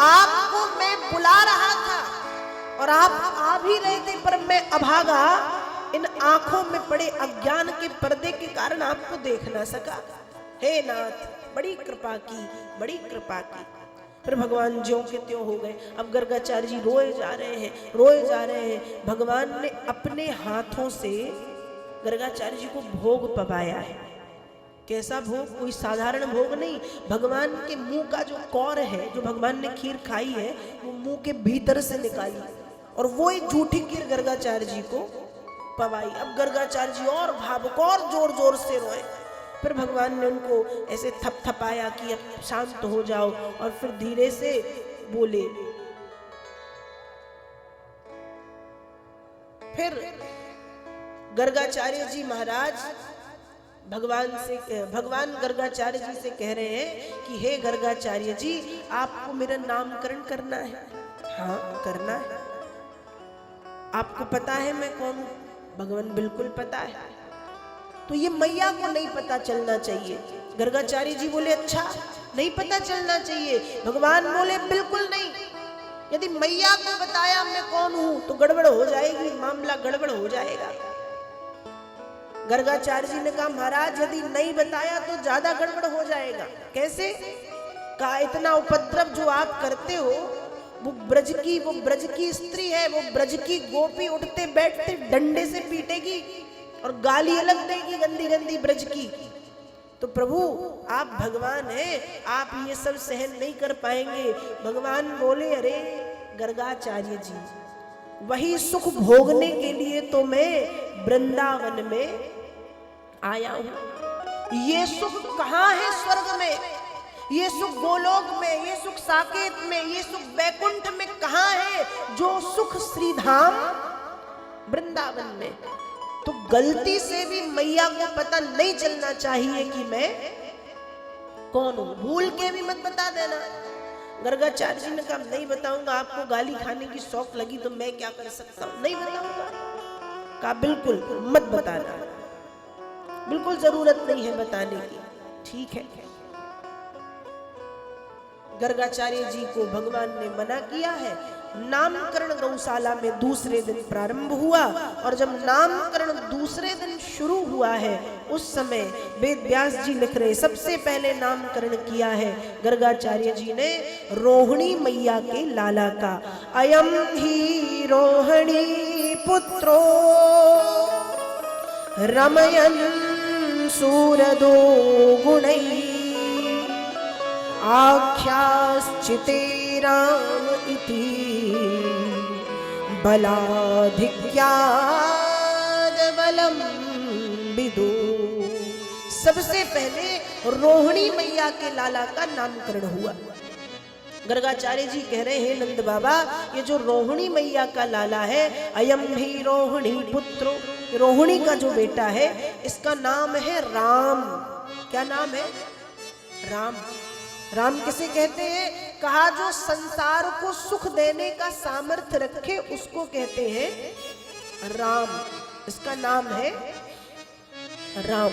आपको मैं बुला रहा था और आप आ भी रहे थे, पर मैं अभागा इन आंखों में पड़े अज्ञान के पर्दे के कारण आपको देख ना सका। हे नाथ, बड़ी कृपा की, बड़ी कृपा की। फिर भगवान ज्यों के त्यों हो गए। अब गर्गाचार्य जी रोए जा रहे हैं, रोए जा रहे हैं। भगवान ने अपने हाथों से गर्गाचार्य जी को भोग पवाया है। कैसा भोग? कोई साधारण भोग नहीं। भगवान के मुंह का जो कौर है, जो भगवान ने खीर खाई है, वो मुंह के भीतर से निकाली और वो एक झूठी खीर गर्गाचार्य जी को पवाई। अब गर्गाचार्य जी और भावुक और जोर जोर से रोए। फिर भगवान ने उनको ऐसे थपथपाया कि अब शांत हो जाओ, और फिर धीरे से बोले। फिर गर्गाचार्य जी महाराज भगवान गर्गाचार्य जी से कह रहे हैं कि हे गर्गाचार्य जी, आपको मेरा नामकरण करना है। हाँ, करना है। आपको पता है मैं कौन हूं? भगवान बिल्कुल पता है। तो ये मैया को नहीं पता चलना चाहिए। गर्गाचार्य जी बोले अच्छा, नहीं पता चलना चाहिए। भगवान बोले बिल्कुल नहीं। यदि मैया को बताया मैं कौन हूं तो गड़बड़ हो जाएगी, मामला गड़बड़ हो जाएगा। गर्गाचार्य जी ने कहा महाराज, यदि नहीं बताया तो ज्यादा गड़बड़ हो जाएगा। कैसे? कहा इतना उपद्रव जो आप करते हो, वो ब्रज की स्त्री है, वो ब्रज की गोपी उठते बैठते डंडे से पीटेगी और गाली अलग देगी गंदी गंदी ब्रज की। तो प्रभु आप भगवान हैं, आप ये सब सहन नहीं कर पाएंगे। भगवान बोले अरे गर्गाचार्य जी, वही सुख भोगने के लिए तो मैं वृंदावन में आया हूं। ये सुख कहाँ है? स्वर्ग में। ये सुख गोलोक में, ये सुख साकेत में, ये सुख बैकुंठ में कहाँ है? जो सुख श्रीधाम वृंदावन में। तो गलती से भी मैया को पता नहीं चलना चाहिए कि मैं कौन हूं। भूल के भी मत बता देना। गर्गाचार्य जी ने कहा नहीं बताऊंगा, आपको गाली खाने की शौक लगी तो मैं क्या कर सकता हूं, नहीं बताऊंगा। कहा बिल्कुल मत बताना, बिल्कुल जरूरत नहीं है बताने की। ठीक है। गर्गाचार्य जी को भगवान ने मना किया है। नामकरण गौशाला में दूसरे दिन प्रारंभ हुआ, और जब नामकरण दूसरे दिन शुरू हुआ है उस समय वेद व्यास जी लिख रहे सबसे पहले नामकरण किया है गर्गाचार्य जी ने रोहिणी मैया के लाला का। अयम ही रोहिणी पुत्रो रमयन सूरदो गुणै आख्याश्चिते राम इति बलाधिक्याद बलम विदु। सबसे पहले रोहिणी मैया के लाला का नामकरण हुआ। गर्गाचार्य जी कह रहे हैं नंद बाबा, ये जो रोहिणी मैया का लाला है, अयम भी रोहिणी पुत्रो, रोहिणी का जो बेटा है इसका नाम है राम। क्या नाम है? राम। राम किसे कहते हैं? कहा जो संसार को सुख देने का सामर्थ्य रखे उसको कहते हैं राम। इसका नाम है राम।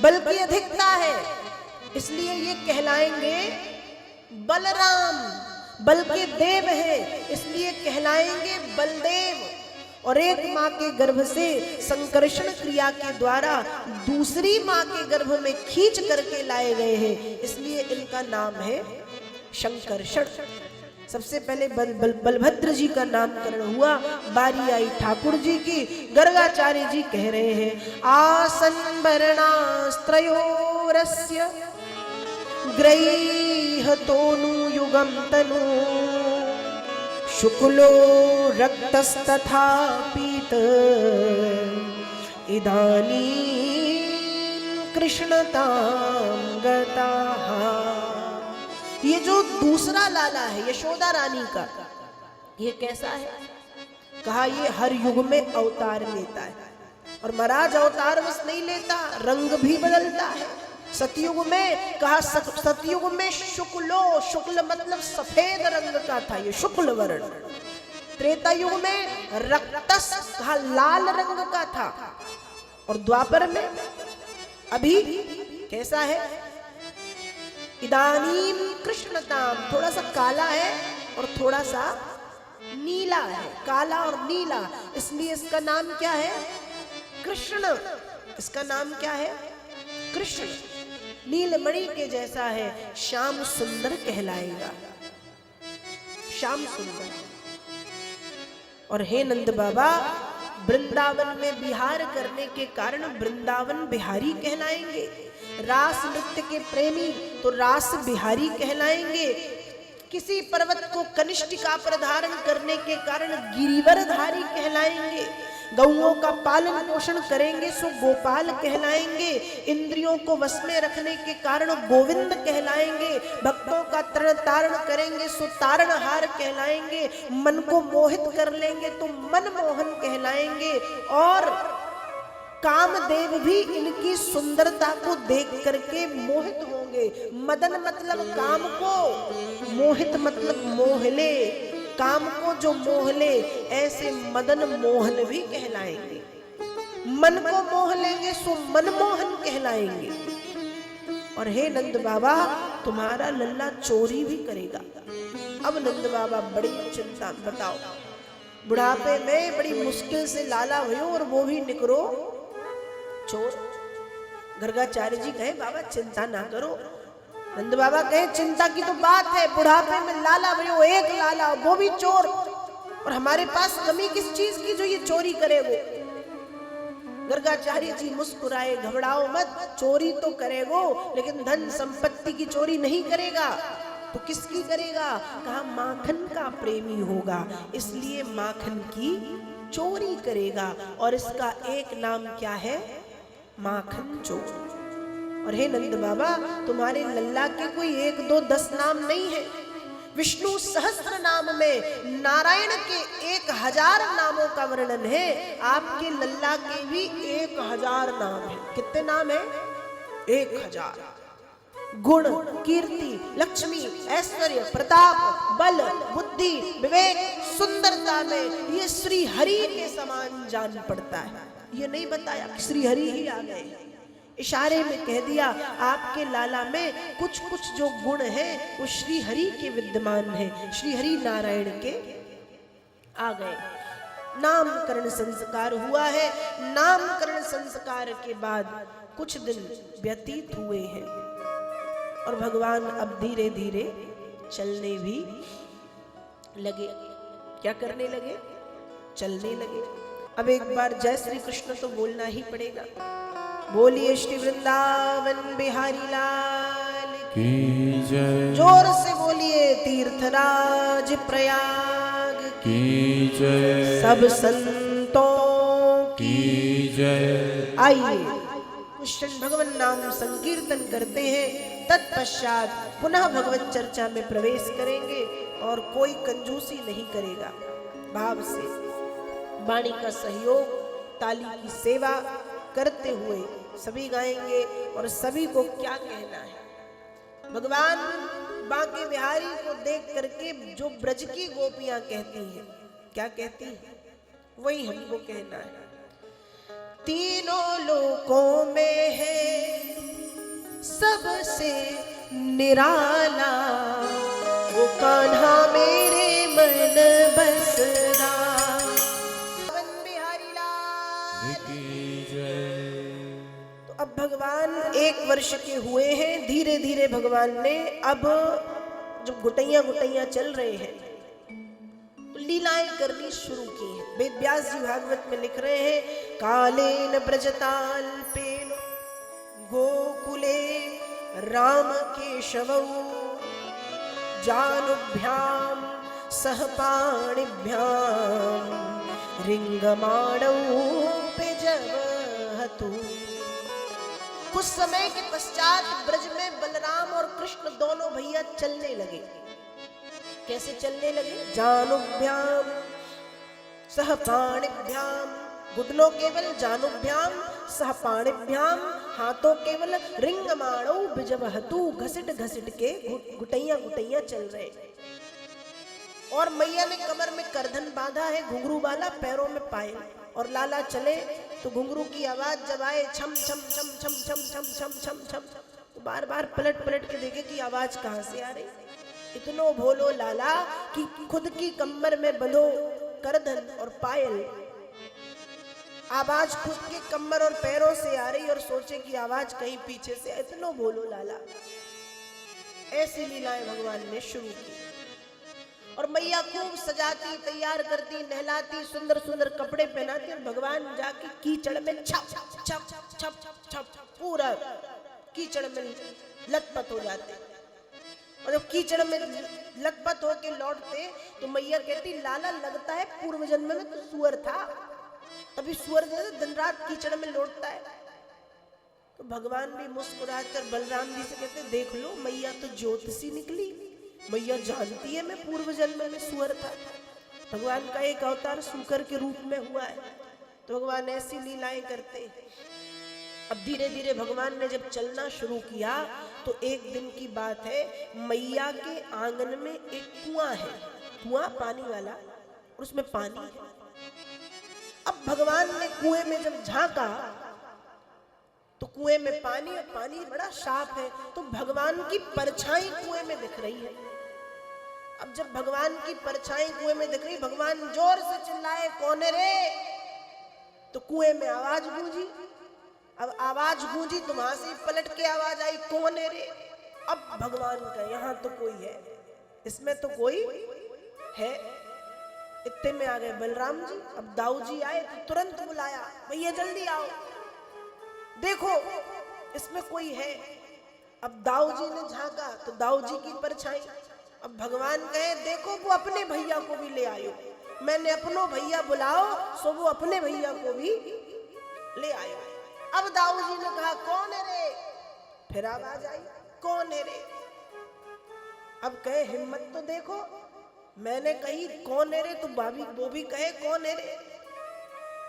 बल की अधिकता है इसलिए ये कहलाएंगे बलराम। बल के देव है इसलिए कहलाएंगे बलदेव। और एक माँ के गर्भ से संकर्षण क्रिया के द्वारा दूसरी माँ के गर्भ में खींच करके लाए गए हैं, इसलिए इनका नाम है शंकरषण। सबसे पहले बलभद्र जी का नामकरण हुआ। बारी आई ठाकुर जी की। गर्गाचार्य जी कह रहे हैं आसन वर्णास्त्रयोरस्य ग्रैह तोनु युगम तनु शुक्लो रक्तस्तथा पीत इदानीं कृष्णतां गताः। ये जो दूसरा लाला है यशोदा रानी का, ये कैसा है? कहा ये हर युग में अवतार लेता है। और महाराज अवतार बस नहीं लेता, रंग भी बदलता है। सतयुग में कहा सतयुग में शुक्लो, शुक्ल मतलब सफेद रंग का था, ये शुक्ल वर्ण। त्रेता युग में रक्तस कहा लाल रंग का था। और द्वापर में अभी कैसा है? इदानीम कृष्णताम, थोड़ा सा काला है और थोड़ा सा नीला है, काला और नीला, इसलिए इसका नाम क्या है? कृष्ण। इसका नाम क्या है? कृष्ण। नीलमणि के जैसा है, श्याम सुंदर कहलाएगा, श्याम सुंदर। और हे नंद बाबा, वृंदावन में विहार करने के कारण वृंदावन बिहारी कहलाएंगे। रास नृत्य के प्रेमी तो रास बिहारी कहलाएंगे। किसी पर्वत को कनिष्ठिका पर धारण करने के कारण गिरिवरधारी कहलाएंगे। गौओं का पालन पोषण करेंगे सो गोपाल कहलाएंगे। इंद्रियों को वश में रखने के कारण गोविंद कहलाएंगे। भक्तों का तरण तारण करेंगे सो तारणहार कहलाएंगे। मन को मोहित कर लेंगे तो मनमोहन कहलाएंगे। और कामदेव भी इनकी सुंदरता को देख करके मोहित होंगे। मदन मतलब काम को, मोहित मतलब मोहले, काम को जो मोहले, ऐसे मदन मोहन भी कहलाएंगे। मन को मोह लेंगे सो मनमोहन कहलाएंगे। और हे नंद बाबा, तुम्हारा लल्ला चोरी भी करेगा। अब नंद बाबा बड़ी चिंता, बताओ, बुढ़ापे में बड़ी मुश्किल से लाला भयो और वो भी निकरो चोर। गर्गाचार्य जी कहे बाबा चिंता ना करो। नंद बाबा कहे चिंता की तो बात है, बुढ़ापे में लाला भयो, एक लाला, वो भी चोर, और हमारे पास कमी किस चीज की जो ये चोरी करे वो। गर्गाचार्य जी मुस्कुराए, घबराओ मत, चोरी तो करेगो लेकिन धन संपत्ति की चोरी नहीं करेगा। तो किसकी करेगा? कहा माखन का प्रेमी होगा, इसलिए माखन की चोरी करेगा। और इसका एक नाम क्या है? माखन चोर। और हे नंद बाबा, तुम्हारे लल्ला के कोई 1, 2, 10 नाम नहीं है। विष्णु सहस्त्र नाम में नारायण के 1000 नामों का वर्णन है। आपके लल्ला के भी 1000 नाम है। कितने नाम है? 1000। गुण, कीर्ति, लक्ष्मी, ऐश्वर्य, प्रताप, बल, बुद्धि, विवेक, सुंदरता में ये श्री हरि के समान जान पड़ता है। ये नहीं बताया श्री हरि ही आ गए, इशारे में कह दिया आपके लाला में कुछ कुछ जो गुण हैं वो श्री हरि के विद्यमान है, श्री हरि नारायण के आ गए। नामकरण संस्कार हुआ है। नामकरण संस्कार के बाद कुछ दिन व्यतीत हुए हैं और भगवान अब धीरे धीरे चलने भी लगे। क्या करने लगे? चलने लगे। अब एक बार जय श्री कृष्ण तो बोलना ही पड़ेगा। बोलिए श्री वृंदावन बिहारी लाल की जय। जोर से बोलिए तीर्थराज प्रयाग की जय। सब संतों की जय। आइए कृष्ण भगवान नाम संकीर्तन करते हैं, तत्पश्चात पुनः भगवत चर्चा में प्रवेश करेंगे और कोई कंजूसी नहीं करेगा। भाव से वाणी का सहयोग, ताली की सेवा करते हुए सभी गाएंगे। और सभी को क्या कहना है? भगवान बांके बिहारी को देख करके जो ब्रज की गोपियां कहती हैं, क्या कहती हैं? वही हमको कहना है। तीनों लोकों में है सबसे निराला, वो कान्हा मेरे मन बसदा। तो अब भगवान 1 वर्ष के हुए हैं। धीरे धीरे भगवान ने अब जब गुटैया गुटैया चल रहे हैं तो लीलाएं करनी शुरू की हैं। वेद व्यास जी भागवत में लिख रहे हैं, कालेन ब्रजताल्पेन गोकुले राम केशवौ जानुभ्याम सह पाणिभ्याम रिंगमाणौ पेजवहतु। कुछ समय के पश्चात ब्रज में बलराम और कृष्ण दोनों भैया चलने लगे। कैसे चलने लगे? जानुभ्याम सह पाणिभ्याम, घुटनों केवल, जानुभ्याम सह पाणिभ्याम, हाथों केवल, रिंगमाणौ बिजवहतु, घसीट घसीट के गुटैया गुटैया चल रहे। और मैया ने कमर में करधन बांधा है, घुंघरू वाला, पैरों में पायल। और लाला चले तो घुंघरू की आवाज जब आए, छम छम छम छम छम छम छम छम छम, तो बार बार पलट पलट के देखे कि आवाज कहां से आ रही। इतनो भोलो लाला कि खुद की कमर में बंधो करधन और पायल, आवाज खुद के कमर और पैरों से आ रही और सोचे कि आवाज कहीं पीछे से। इतनो भोलो लाला। ऐसी लीलाएं भगवान ने शुरू की। और मैया खूब सजाती, तैयार करती, नहलाती, सुंदर सुंदर कपड़े पहनाती, और भगवान जाके कीचड़ में छप छप छप छप छप पूरा कीचड़ में लथपथ हो जाते। और जब कीचड़ में लथपथ होके लौटते तो मैया कहती, लाला लगता है पूर्व जन्म में तो सुअर था, तभी सुअर जैसे दिन रात कीचड़ में लौटता है। तो भगवान भी मुस्कुराते और बलराम जी से कहते, देख लो मैया तो ज्योतिषी निकली, मैया जानती है मैं पूर्व जन्म में सुअर था। भगवान का एक अवतार सूकर के रूप में हुआ है। तो भगवान ऐसी लीलाएं करते। अब धीरे धीरे भगवान ने जब चलना शुरू किया तो एक दिन की बात है, मैया के आंगन में एक कुआं है, कुआं पानी वाला, और उसमें पानी है। अब भगवान ने कुएं में जब झांका तो कुएं में पानी, और पानी बड़ा साफ है, तो भगवान की परछाई कुएं में दिख रही है। अब जब भगवान की परछाई कुएं में दिख रही, भगवान जोर से चिल्लाए, कौन है रे? तो कुएं में आवाज गूंजी। अब आवाज गूंजी तो वहां से पलट के आवाज आई, कौन है रे? अब भगवान का यहाँ तो कोई है, इसमें तो कोई है। इतने में आ गए बलराम जी। अब दाऊ जी आए तो तुरंत बुलाया, भैया जल्दी आओ, देखो इसमें कोई है। अब दाऊ जी ने झांका तो दाऊ जी की परछाई। अब भगवान कहे, देखो वो अपने भैया को भी ले आयो, मैंने अपनो भैया बुलाओ, सो वो अपने भैया को भी ले आयो। अब दाऊ जी ने कहा, कौन है रे? फिर आवाज आई, कौन है रे? अब कहे, हिम्मत तो देखो, मैंने कही कौन है रे, तो भाभी वो भी कहे कौन है रे।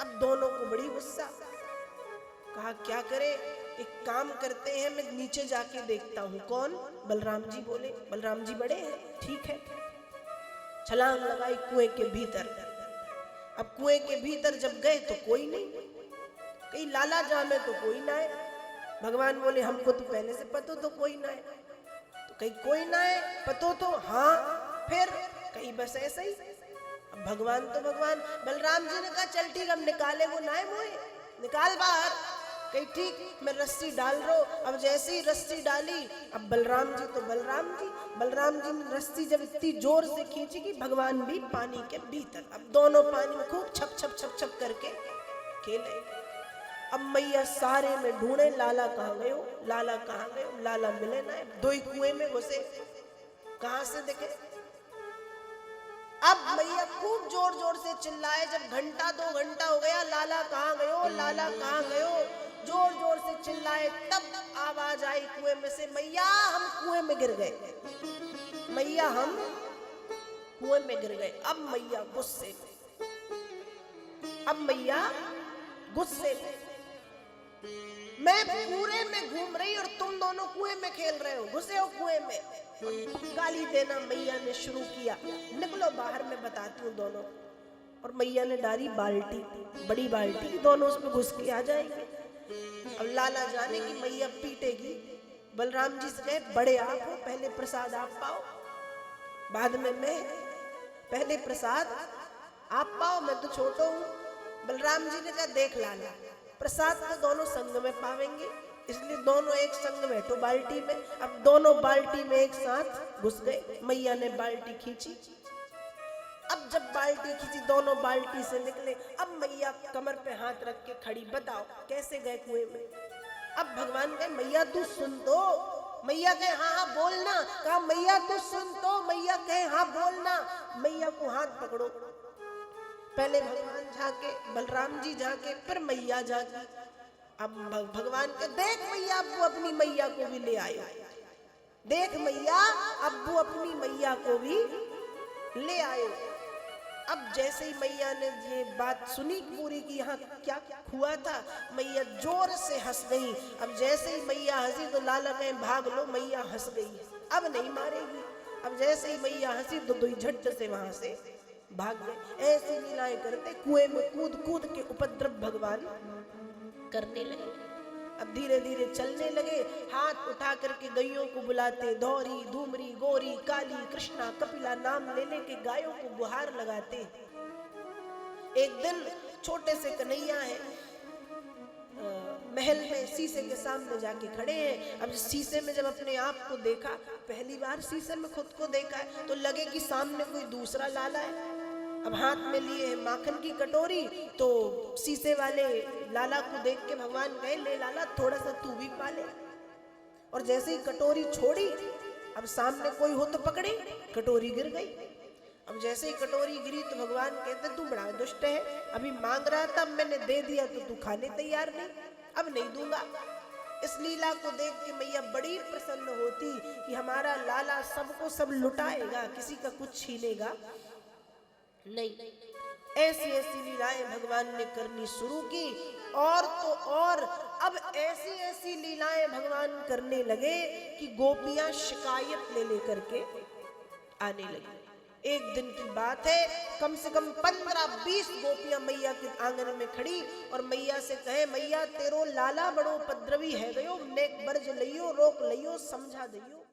अब दोनों को बड़ी गुस्सा। कहा क्या करे, एक काम करते हैं, मैं नीचे जाके देखता हूँ कौन। बलराम जी बोले, बलराम जी बड़े हैं, ठीक है। छलांग लगाई कुएं के भीतर। अब कुएं के भीतर जब गए तो कोई नहीं, कहीं लाला जामे तो कोई ना है। भगवान बोले, हमको तो पहले से पतो तो कोई ना है। तो कहीं कोई ना है, पतो तो हाँ, फिर कहीं बस ऐसे ही। अब भगवान तो भगवान। बलराम जी ने कहा, चल ठीक, हम निकाले वो ना है मोए, निकाल बाहर। कहीं ठीक, मैं रस्सी डाल रो। अब जैसे ही रस्सी डाली, अब बलराम जी तो बलराम जी, बलराम जी ने रस्सी जब इतनी जोर से खींची कि भगवान भी पानी के भीतर। अब दोनों पानी में खूब छप छप छप छप करके खेले। अब मैया सारे में ढूंढे, लाला कहाँ गए हो, लाला कहाँ गए हो, लाला मिले ना। दो ही कुएं में घुसे, कहां से दिखे। अब मैया खूब जोर जोर से चिल्लाए। जब घंटा 2 घंटा हो गया, लाला कहाँ गए हो, लाला कहाँ गए हो, जोर जोर से चिल्लाए। तब आवाज आई कुएं में से, मैया हम कुएं में गिर गए, मैया हम कुएं में गिर गए। अब मैया गुस्से में, अब मैया गुस्से में, मैं पूरे में घूम रही और तुम दोनों कुएं में खेल रहे हो, घुसे हो कुएं में। गाली देना मैया ने शुरू किया, निकलो बाहर, मैं बताती हूँ दोनों। और मैया ने डाली बाल्टी, बड़ी बाल्टी, दोनों उसमें घुस के आ जाएंगे। अब लाला जाने की मैया पीटेगी। बलराम जी से कहे, बड़े आप हो, पहले प्रसाद आप पाओ, बाद में मैं, पहले प्रसाद आप पाओ, मैं तो छोटा हूँ। बलराम जी ने कहा, देख लाला, प्रसाद तो दोनों संग में पावेंगे, इसलिए दोनों एक संग बैठो बाल्टी में। अब दोनों बाल्टी में एक साथ घुस गए। मैया ने बाल्टी खींची। अब जब बाल्टी खींची, दोनों बाल्टी से निकले। अब मैया कमर पे हाथ रख के खड़ी, बताओ कैसे गए कुएं में। अब भगवान कहे, मैया तू सुन तो। मैया कहे, हाँ हाँ बोलना। कहा, मैया तू सुन तो। मैया कहे, हाँ बोलना। मैया को हाथ पकड़ो। पहले भगवान झाके, बलराम जी झाके, फिर मैया झाकी। अब भगवान के, देख मैया, अब वो अपनी मैया को भी ले आए, देख मैया, अब वो अपनी मैया को भी ले आए। अब जैसे ही मैया ने ये बात सुनी पूरी की यहाँ क्या हुआ था, मैया जोर से हंस गई। अब जैसे ही मैया हंसी तो लाला कहे, भाग लो, मैया हंस गई, अब नहीं मारेगी। अब जैसे ही मैया हंसी तो दो झट से वहां से भाग गए। ऐसी लीलाएं करते कुएं में कूद कूद के उपद्रव भगवान करने लगे। अब धीरे धीरे चलने लगे, हाथ उठा करके गैयों को बुलाते, धौरी धूमरी गोरी काली कृष्णा कपिला नाम ले लेके गायों को गुहार लगाते। एक दिन छोटे से कन्हैया है, महल में शीशे के सामने जाके खड़े हैं। अब शीशे में जब अपने आप को देखा, पहली बार शीशे में खुद को देखा है, तो लगे कि सामने कोई दूसरा लाला है। अब हाथ में लिए है माखन की कटोरी, तो शीशे वाले लाला को देख के भगवान कहे, ले लाला थोड़ा सा तू भी पा ले। और जैसे ही कटोरी छोड़ी, अब सामने कोई हो तो पकड़े, कटोरी गिर गई। अब जैसे ही कटोरी गिरी तो भगवान कहते, तू बड़ा दुष्ट है, अभी मांग रहा था मैंने दे दिया तो तू खाने तैयार नहीं, अब नहीं दूंगा। इस लीला को देख के मैया बड़ी प्रसन्न होती कि हमारा लाला सबको सब लुटाएगा, किसी का कुछ छीनेगा नहीं। ऐसी ऐसी लीलाएं भगवान ने करनी शुरू की, और तो और अब ऐसी ऐसी लीलाएं भगवान करने लगे कि गोपियां शिकायत ले लेकर के आने लगी। एक दिन की बात है, कम से कम 15-20 गोपियां मैया के आंगन में खड़ी और मैया से कहे, मैया तेरो लाला बड़ो उपद्रवी है गयो, नेक बर्ज लियो रोक लियो समझा दियो।